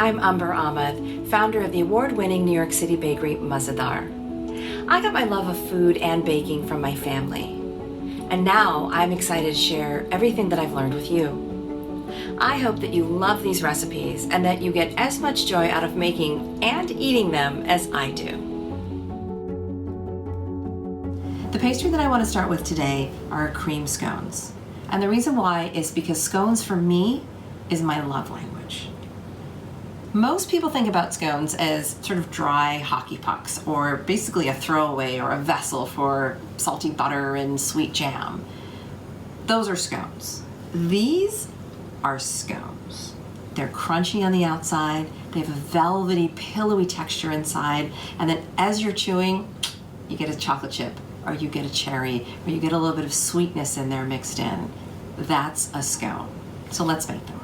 I'm Umber Ahmad, founder of the award-winning New York City bakery Mah-Ze-Dahr. I got my love of food and baking from my family, and now I'm excited to share everything that I've learned with you. I hope that you love these recipes and that you get as much joy out of making and eating them as I do. The pastry that I want to start with today are cream scones. And the reason why is because scones for me is my love language. Most people think about scones as sort of dry hockey pucks, or basically a throwaway or a vessel for salty butter and sweet jam. Those are scones. These are scones. They're crunchy on the outside, they have a velvety, pillowy texture inside, and then as you're chewing, you get a chocolate chip, or you get a cherry, or you get a little bit of sweetness in there mixed in. That's a scone. So let's make them.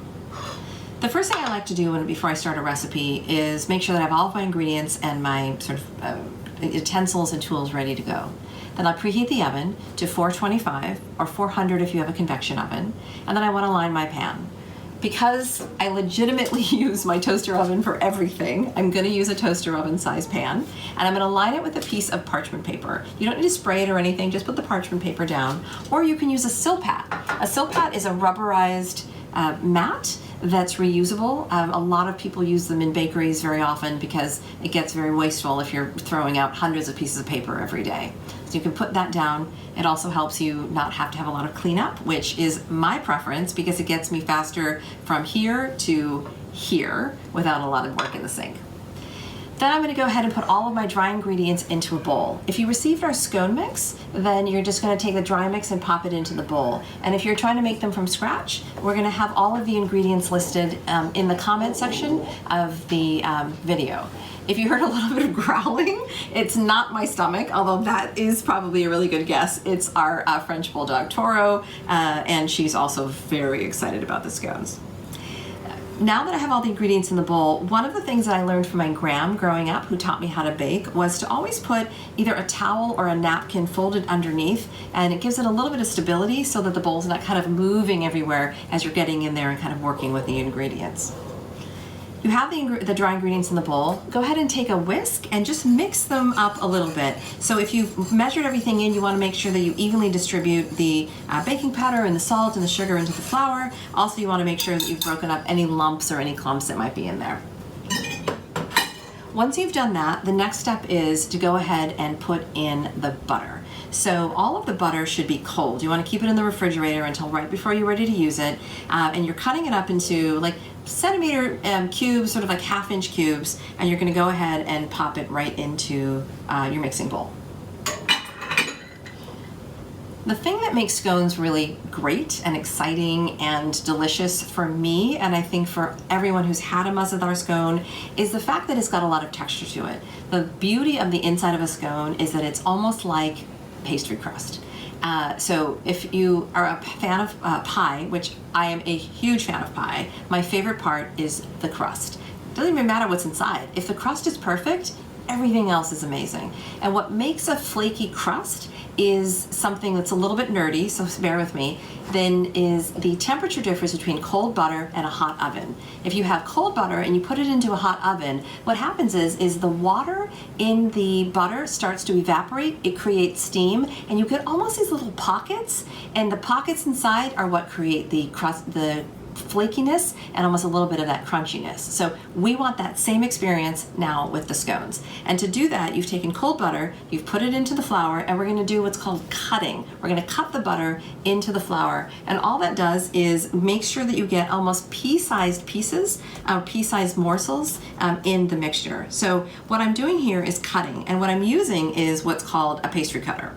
The first thing I like to do before I start a recipe is make sure that I have all of my ingredients and my sort of utensils and tools ready to go. Then I'll preheat the oven to 425 or 400 if you have a convection oven, and then I want to line my pan. Because I legitimately use my toaster oven for everything, I'm going to use a toaster oven size pan, and I'm going to line it with a piece of parchment paper. You don't need to spray it or anything, just put the parchment paper down, or you can use a silpat. A silpat is a rubberized mat that's reusable. A lot of people use them in bakeries very often because it gets very wasteful if you're throwing out hundreds of pieces of paper every day. So you can put that down. It also helps you not have to have a lot of cleanup, which is my preference because it gets me faster from here to here without a lot of work in the sink. Then I'm going to go ahead and put all of my dry ingredients into a bowl. If you received our scone mix, then you're just going to take the dry mix and pop it into the bowl. And if you're trying to make them from scratch, we're going to have all of the ingredients listed in the comment section of the video. If you heard a little bit of growling, it's not my stomach, although that is probably a really good guess. It's our French Bulldog Toro, and she's also very excited about the scones. Now that I have all the ingredients in the bowl, one of the things that I learned from my gram growing up, who taught me how to bake, was to always put either a towel or a napkin folded underneath, and it gives it a little bit of stability so that the bowl's not kind of moving everywhere as you're getting in there and kind of working with the ingredients. You have the dry ingredients in the bowl. Go ahead and take a whisk and just mix them up a little bit. So if you've measured everything in, you want to make sure that you evenly distribute the baking powder and the salt and the sugar into the flour. Also, you want to make sure that you've broken up any lumps or any clumps that might be in there. Once you've done that, the next step is to go ahead and put in the butter. So all of the butter should be cold. You want to keep it in the refrigerator until right before you're ready to use it. And you're cutting it up into like centimeter cubes, sort of like half-inch cubes, and you're going to go ahead and pop it right into your mixing bowl. The thing that makes scones really great and exciting and delicious for me, and I think for everyone who's had a Mah-Ze-Dahr scone, is the fact that it's got a lot of texture to it. The beauty of the inside of a scone is that it's almost like pastry crust. So if you are a fan of pie, which I am a huge fan of pie, my favorite part is the crust. It doesn't even matter what's inside. If the crust is perfect, everything else is amazing. And what makes a flaky crust is something that's a little bit nerdy, so bear with me, then is the temperature difference between cold butter and a hot oven. If you have cold butter and you put it into a hot oven, what happens is the water in the butter starts to evaporate, it creates steam, and you get almost these little pockets, and the pockets inside are what create the crust, the flakiness, and almost a little bit of that crunchiness. So we want that same experience now with the scones. And to do that, you've taken cold butter, you've put it into the flour, and we're going to do what's called cutting. We're going to cut the butter into the flour, and all that does is make sure that you get almost pea-sized pieces, pea-sized morsels in the mixture. So what I'm doing here is cutting, and what I'm using is what's called a pastry cutter.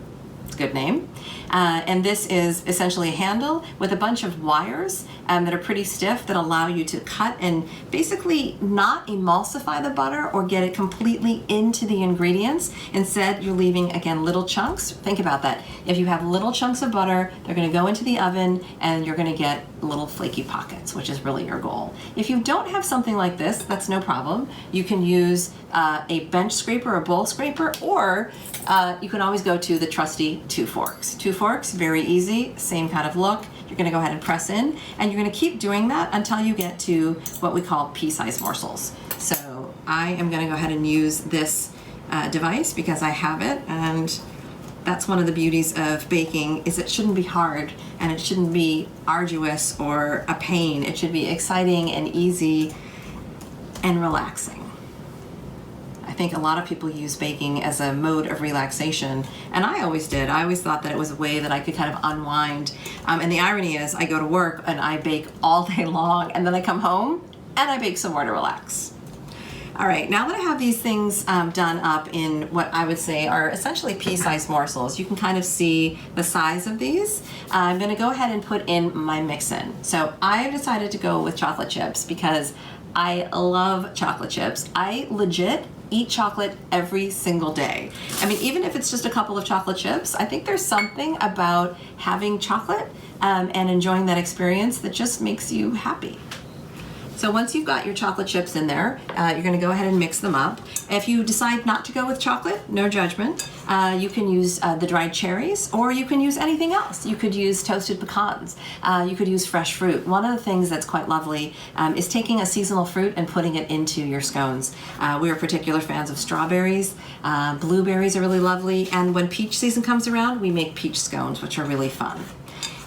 Good name. And this is essentially a handle with a bunch of wires that are pretty stiff that allow you to cut and basically not emulsify the butter or get it completely into the ingredients. Instead, you're leaving, again, little chunks. Think about that. If you have little chunks of butter, they're going to go into the oven and you're going to get little flaky pockets, which is really your goal. If you don't have something like this, that's no problem. You can use a bench scraper or bowl scraper, or you can always go to the trusty 2 forks. 2 forks, very easy, same kind of look. You're gonna go ahead and press in, and you're gonna keep doing that until you get to what we call pea-sized morsels. So I am gonna go ahead and use this device because I have it, and that's one of the beauties of baking, is it shouldn't be hard and it shouldn't be arduous or a pain. It should be exciting and easy and relaxing. I think a lot of people use baking as a mode of relaxation, and I always did. I always thought that it was a way that I could kind of unwind. And the irony is I go to work and I bake all day long, and then I come home and I bake some more to relax. All right, now that I have these things done up in what I would say are essentially pea-sized morsels, you can kind of see the size of these. I'm gonna go ahead and put in my mix-in. So I've decided to go with chocolate chips because I love chocolate chips. I legit eat chocolate every single day. I mean, even if it's just a couple of chocolate chips, I think there's something about having chocolate and enjoying that experience that just makes you happy. So once you've got your chocolate chips in there, you're gonna go ahead and mix them up. If you decide not to go with chocolate, no judgment. You can use the dried cherries, or you can use anything else. You could use toasted pecans. You could use fresh fruit. One of the things that's quite lovely is taking a seasonal fruit and putting it into your scones. We are particular fans of strawberries. Blueberries are really lovely. And when peach season comes around, we make peach scones, which are really fun.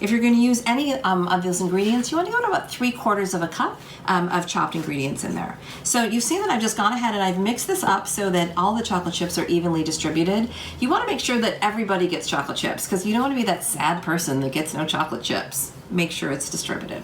If you're going to use any of those ingredients, you want to go to about 3/4 of a cup of chopped ingredients in there. So you've seen that I've just gone ahead and I've mixed this up so that all the chocolate chips are evenly distributed. You want to make sure that everybody gets chocolate chips because you don't want to be that sad person that gets no chocolate chips. Make sure it's distributed.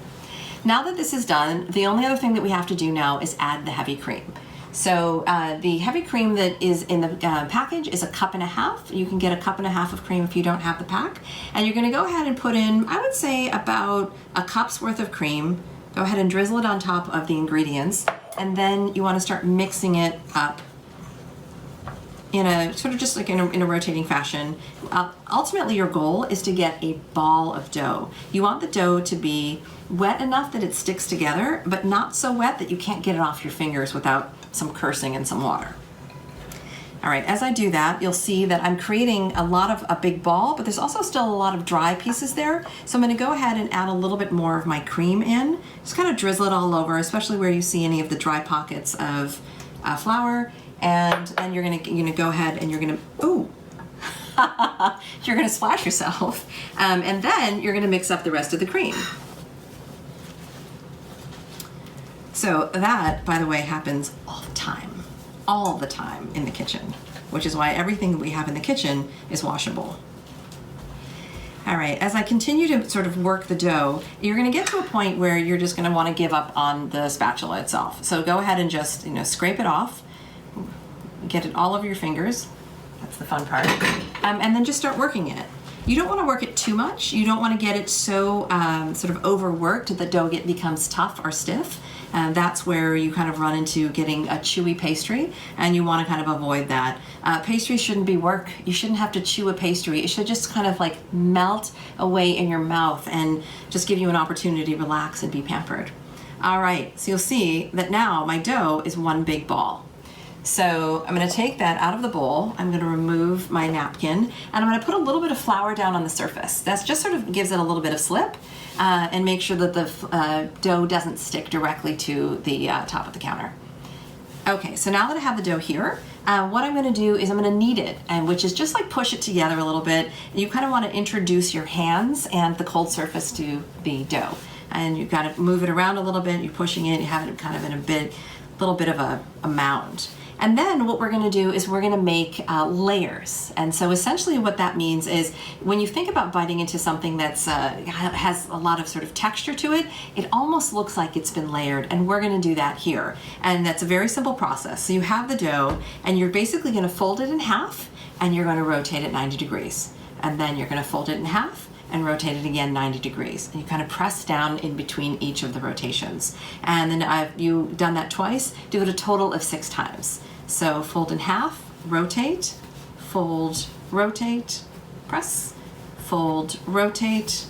Now that this is done, the only other thing that we have to do now is add the heavy cream. So the heavy cream that is in the package is 1.5 cups. You can get 1.5 cups of cream if you don't have the pack. And you're gonna go ahead and put in, I would say about a cup's worth of cream. Go ahead and drizzle it on top of the ingredients. And then you wanna start mixing it up in a sort of just like in a rotating fashion. Ultimately, your goal is to get a ball of dough. You want the dough to be wet enough that it sticks together, but not so wet that you can't get it off your fingers without some cursing and some water. All right, as I do that, you'll see that I'm creating a big ball, but there's also still a lot of dry pieces there. So I'm gonna go ahead and add a little bit more of my cream in. Just kind of drizzle it all over, especially where you see any of the dry pockets of flour. And then you're gonna go ahead and you're gonna, ooh, you're gonna splash yourself. And then you're gonna mix up the rest of the cream. So that, by the way, happens all the time in the kitchen, which is why everything that we have in the kitchen is washable. All right, as I continue to sort of work the dough, you're gonna get to a point where you're just gonna wanna give up on the spatula itself. So go ahead and just, scrape it off, get it all over your fingers. That's the fun part. And then just start working it. You don't want to work it too much. You don't want to get it so sort of overworked that the dough becomes tough or stiff. That's where you kind of run into getting a chewy pastry, and you want to kind of avoid that. Pastry shouldn't be work. You shouldn't have to chew a pastry. It should just kind of like melt away in your mouth and just give you an opportunity to relax and be pampered. All right, so you'll see that now my dough is one big ball. So I'm gonna take that out of the bowl. I'm gonna remove my napkin, and I'm gonna put a little bit of flour down on the surface. That's just sort of gives it a little bit of slip and make sure that the dough doesn't stick directly to the top of the counter. Okay, so now that I have the dough here, what I'm gonna do is I'm gonna knead it, and which is just like push it together a little bit. You kind of wanna introduce your hands and the cold surface to the dough. And you've gotta move it around a little bit, you're pushing it, you have it kind of in a little bit of a mound. And then what we're gonna do is we're gonna make layers. And so essentially what that means is when you think about biting into something that's has a lot of sort of texture to it, it almost looks like it's been layered, and we're gonna do that here. And that's a very simple process. So you have the dough, and you're basically gonna fold it in half, and you're gonna rotate it 90 degrees. And then you're gonna fold it in half, and rotate it again 90 degrees. And you kind of press down in between each of the rotations. And then you've done that twice, do it a total of 6 times. So fold in half, rotate, fold, rotate, press, fold, rotate,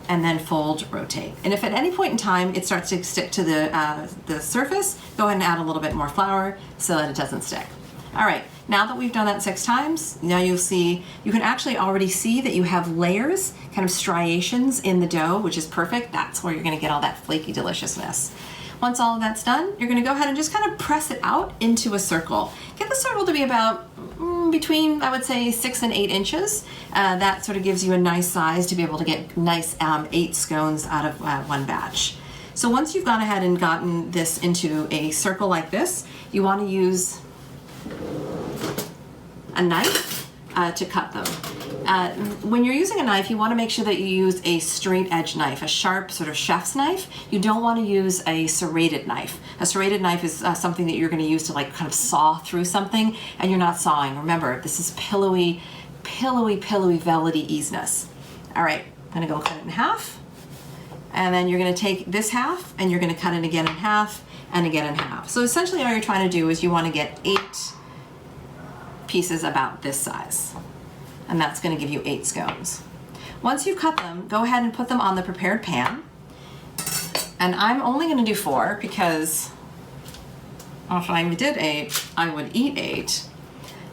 and then fold, rotate. And if at any point in time it starts to stick to the surface, go ahead and add a little bit more flour so that it doesn't stick. All right, Now that we've done that 6 times, now you'll see, you can actually already see that you have layers, kind of striations in the dough, which is perfect. That's where you're gonna get all that flaky deliciousness. Once all of that's done, you're gonna go ahead and just kind of press it out into a circle. Get the circle to be about between, I would say, 6 and 8 inches. That sort of gives you a nice size to be able to get nice 8 scones out of one batch. So once you've gone ahead and gotten this into a circle like this, you want to use a knife to cut them. When you're using a knife, you want to make sure that you use a straight edge knife, a sharp sort of chef's knife. You don't want to use a serrated knife. A serrated knife is something that you're going to use to like kind of saw through something, and you're not sawing. Remember, this is pillowy, velvety easiness. All right, I'm going to go cut it in half. And then you're going to take this half and you're going to cut it again in half and again in half. So essentially all you're trying to do is you want to get 8 pieces about this size. And that's going to give you 8 scones. Once you've cut them, go ahead and put them on the prepared pan. And I'm only going to do 4 because if I did 8, I would eat 8.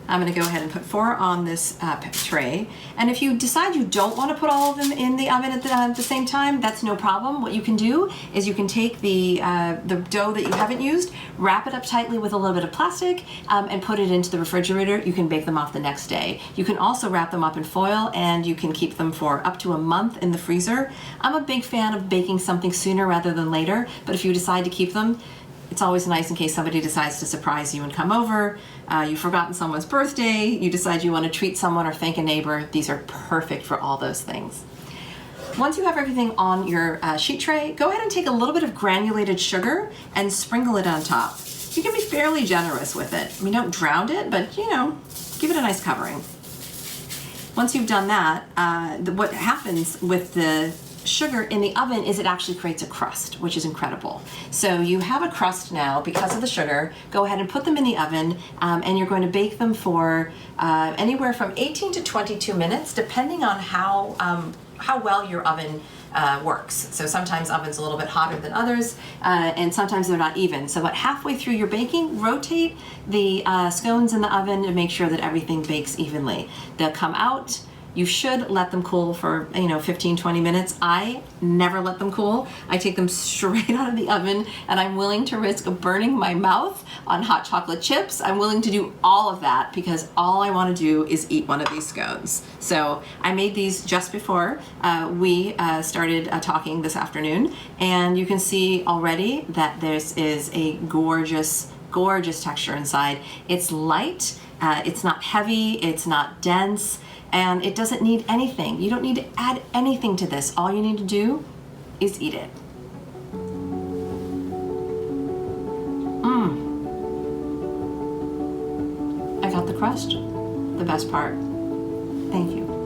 I'm going to go ahead and put 4 on this tray. And if you decide you don't want to put all of them in the oven at the same time, that's no problem. What you can do is you can take the dough that you haven't used, wrap it up tightly with a little bit of plastic, and put it into the refrigerator. You can bake them off the next day. You can also wrap them up in foil, and you can keep them for up to a month in the freezer. I'm a big fan of baking something sooner rather than later, but if you decide to keep them, it's always nice in case somebody decides to surprise you and come over, you've forgotten someone's birthday, you decide you want to treat someone or thank a neighbor. These are perfect for all those things. Once you have everything on your sheet tray, go ahead and take a little bit of granulated sugar and sprinkle it on top. You can be fairly generous with it. I mean, don't drown it, but you know, give it a nice covering. Once you've done that, what happens with the sugar in the oven is it actually creates a crust, which is incredible. So you have a crust now because of the sugar. Go ahead and put them in the oven, and you're going to bake them for anywhere from 18 to 22 minutes, depending on how well your oven works. So sometimes ovens a little bit hotter than others, and sometimes they're not even. So about halfway through your baking, rotate the scones in the oven to make sure that everything bakes evenly. They'll come out. You should let them cool for 15-20 minutes. I never let them cool. I take them straight out of the oven, and I'm willing to risk burning my mouth on hot chocolate chips. I'm willing to do all of that because all I want to do is eat one of these scones. So I made these just before we started talking this afternoon, and you can see already that this is a gorgeous texture inside. It's light, it's not heavy, it's not dense, and it doesn't need anything. You don't need to add anything to this. All you need to do is eat it. I got the crust, the best part. Thank you.